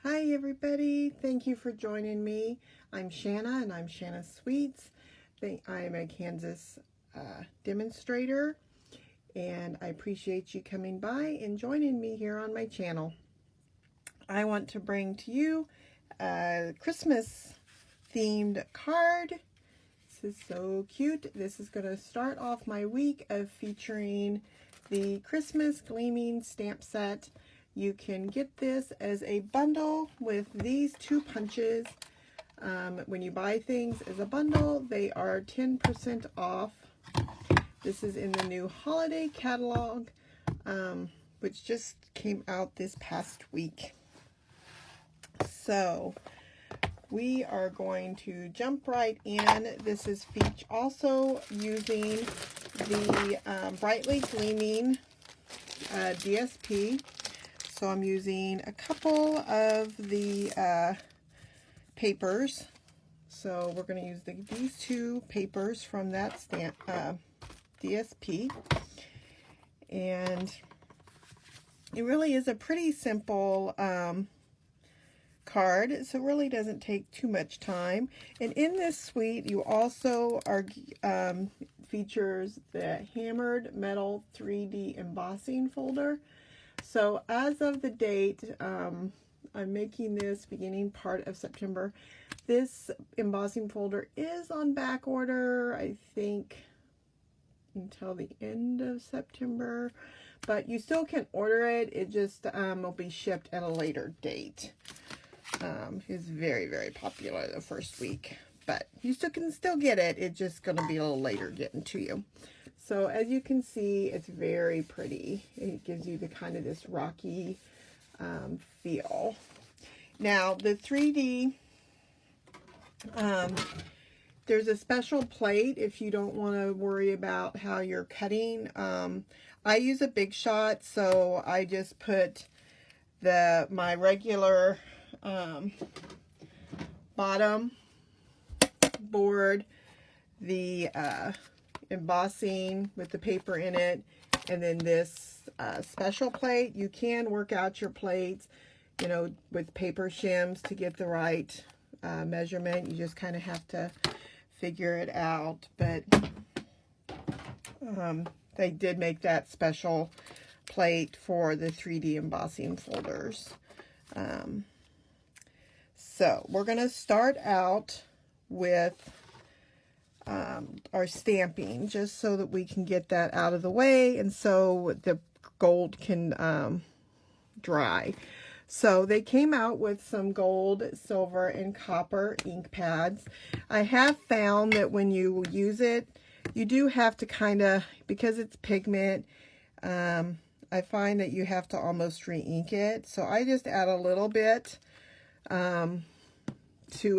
Hi everybody, thank you for joining me. I'm Shanna and I'm Shanna Sweets. I'm a Kansas demonstrator and I appreciate you coming by and joining me here on my channel. I want to bring to you a Christmas themed card. This is so cute. This is going to start off my week of featuring the Christmas Gleaming stamp set. You can get this as a bundle with these two punches. When you buy things as a bundle, they are 10% off. This is in the new holiday catalog, which just came out this past week. So we are going to jump right in. This is also using the Brightly Gleaming DSP. So I'm using a couple of the papers. So we're going to use these two papers from that stamp DSP. And it really is a pretty simple card, so it really doesn't take too much time. And in this suite, you also are features the hammered metal 3D embossing folder. So as of the date, I'm making this beginning part of September. This embossing folder is on back order, I think, until the end of September. But you still can order it. It just will be shipped at a later date. It's very, very popular the first week. But you can still get it. It's just going to be a little later getting to you. So as you can see, it's very pretty. It gives you the kind of this rocky feel. Now the 3D, there's a special plate if you don't want to worry about how you're cutting. I use a Big Shot, so I just put my regular bottom board, the embossing with the paper in it, and then this special plate. You can work out your plates, you know, with paper shims to get the right measurement. You just kind of have to figure it out. But they did make that special plate for the 3D embossing folders. So we're going to start out with our stamping, just so that we can get that out of the way and so the gold can dry. So they came out with some gold, silver, and copper ink pads. I have found that when you use it, you do have to kind of, because it's pigment, I find that you have to almost re-ink it. So I just add a little bit to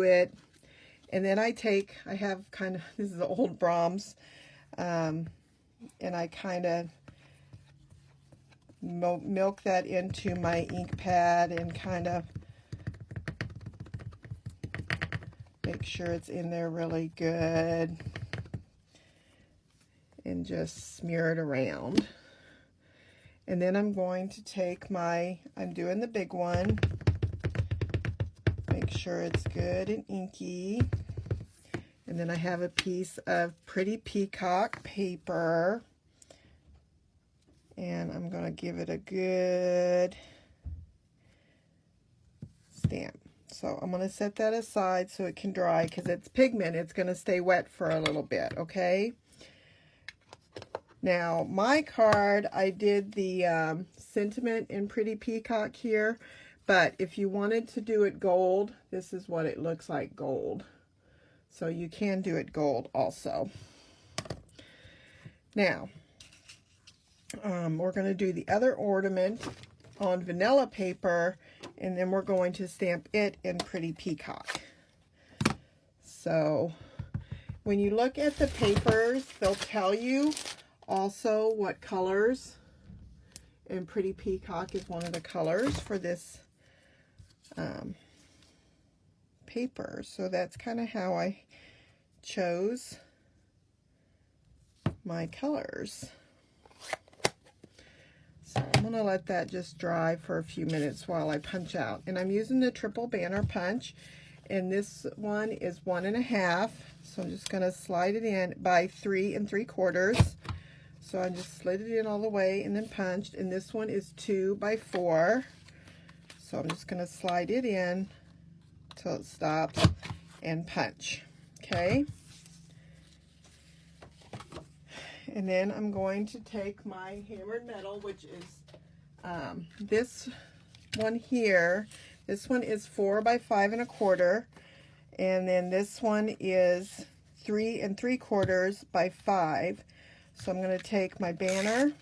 it. And then I have kind of, this is old Brahms, and I kind of milk that into my ink pad and kind of make sure it's in there really good. And just smear it around. And then I'm going to take I'm doing the big one. Make sure it's good and inky. And then I have a piece of Pretty Peacock paper. And I'm going to give it a good stamp. So I'm going to set that aside so it can dry, because it's pigment. It's going to stay wet for a little bit, okay? Now, my card, I did the sentiment in Pretty Peacock here. But if you wanted to do it gold, this is what it looks like gold. So you can do it gold also. Now, we're going to do the other ornament on vanilla paper, and then we're going to stamp it in Pretty Peacock. So when you look at the papers, they'll tell you also what colors, and Pretty Peacock is one of the colors for this paper. So that's kind of how I chose my colors. So I'm going to let that just dry for a few minutes while I punch out. And I'm using the triple banner punch. And this one is 1.5. So I'm just going to slide it in by 3 3/4. So I just slid it in all the way and then punched. And this one is 2 by 4. So I'm just going to slide it in till it stops and punch. Okay. And then I'm going to take my hammered metal, which is this one here. This one is 4 by 5 1/4. And then this one is 3 3/4 by 5. So I'm going to take my banner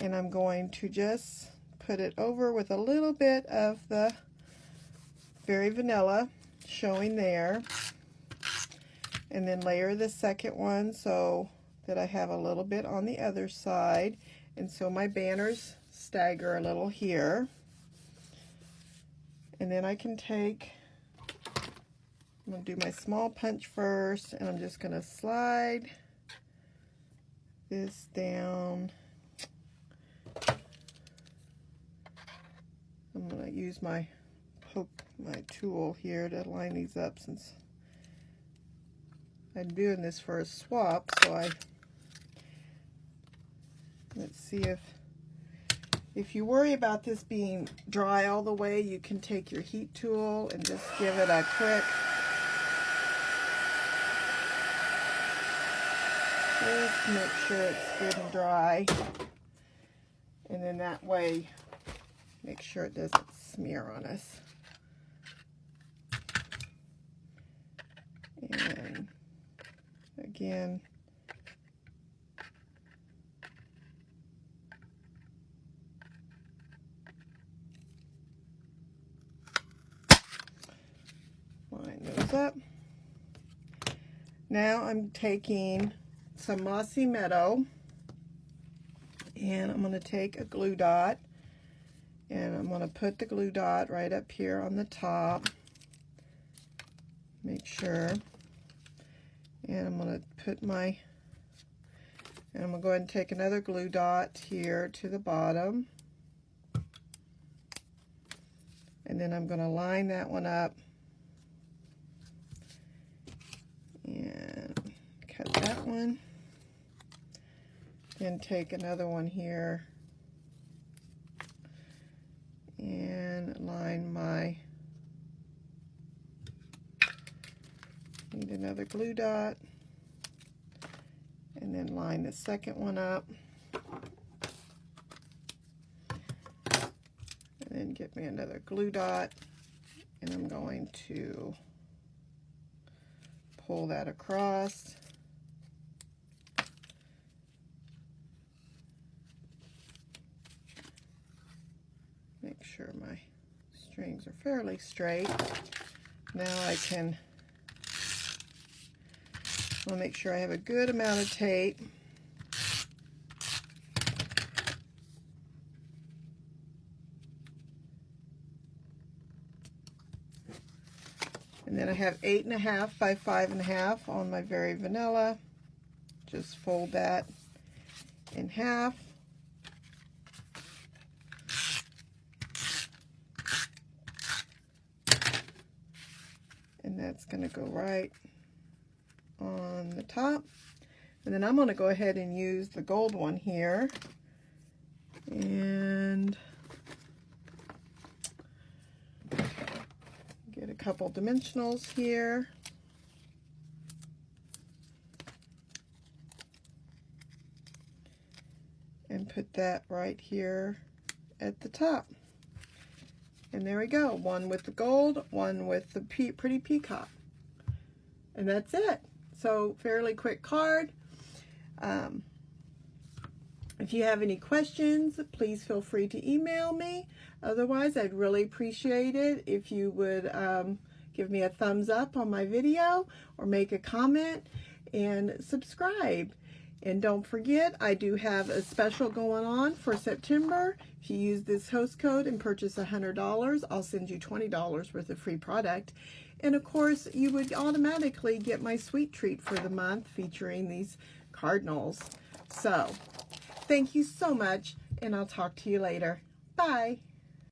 and I'm going to just put it over with a little bit of the Very Vanilla showing there. And then layer the second one so that I have a little bit on the other side. And so my banners stagger a little here. And then I can take, I'm going to do my small punch first, and I'm just going to slide this down. I'm going to use my tool here to line these up, since I'm doing this for a swap. So let's see if you worry about this being dry all the way, you can take your heat tool and just give it a quick, just make sure it's good and dry. And then that way, make sure it doesn't smear on us. And again, line those up. Now I'm taking some Mossy Meadow, and I'm going to take a glue dot, and I'm going to put the glue dot right up here on the top. Make sure. And I'm going to put my, and I'm going to go ahead and take another glue dot here to the bottom. And then I'm going to line that one up and cut that one. Then take another one here and line my, need another glue dot, and then line the second one up, and then get me another glue dot, and I'm going to pull that across. Make sure my strings are fairly straight. Now I can, I'll make sure I have a good amount of tape. And then I have 8.5 by 5.5 on my Very Vanilla. Just fold that in half. And that's going to go right on the top. And then I'm going to go ahead and use the gold one here and get a couple dimensionals here. And put that right here at the top. And there we go, one with the gold, one with the pretty peacock. And that's it. So fairly quick card. If you have any questions, please feel free to email me. Otherwise, I'd really appreciate it if you would give me a thumbs up on my video or make a comment and subscribe. And don't forget, I do have a special going on for September. If you use this host code and purchase $100, I'll send you $20 worth of free product. And of course, you would automatically get my sweet treat for the month featuring these cardinals. So, Thank you so much, and I'll talk to you later. Bye.